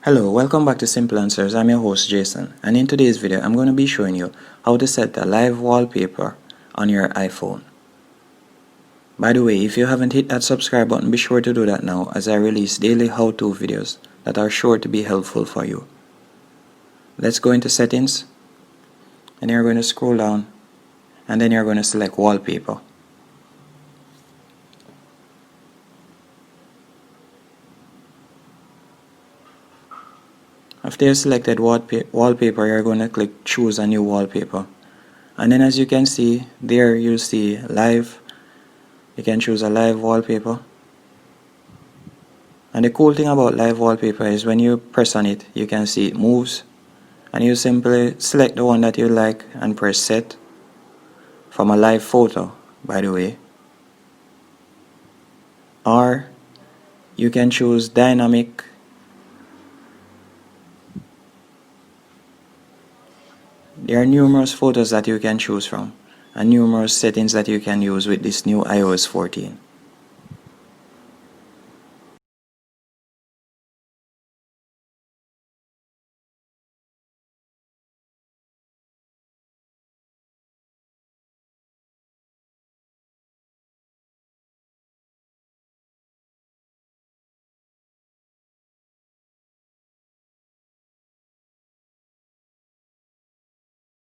Hello, welcome back to Simple Answers. I'm your host Jason, and in today's video I'm going to be showing you how to set a live wallpaper on your iPhone. By the way, if you haven't hit that subscribe button, be sure to do that now, as I release daily how-to videos that are sure to be helpful for you. Let's go into settings, and you're going to scroll down, and then you're going to select wallpaper. After you selected wallpaper, you're going to click choose a new wallpaper, and then as you can see there, you see live. You can choose a live wallpaper, and the cool thing about live wallpaper is when you press on it, you can see it moves, and you simply select the one that you like and press set from a live photo, by the way. Or you can choose dynamic. There are numerous photos that you can choose from and numerous settings that you can use with this new iOS 14.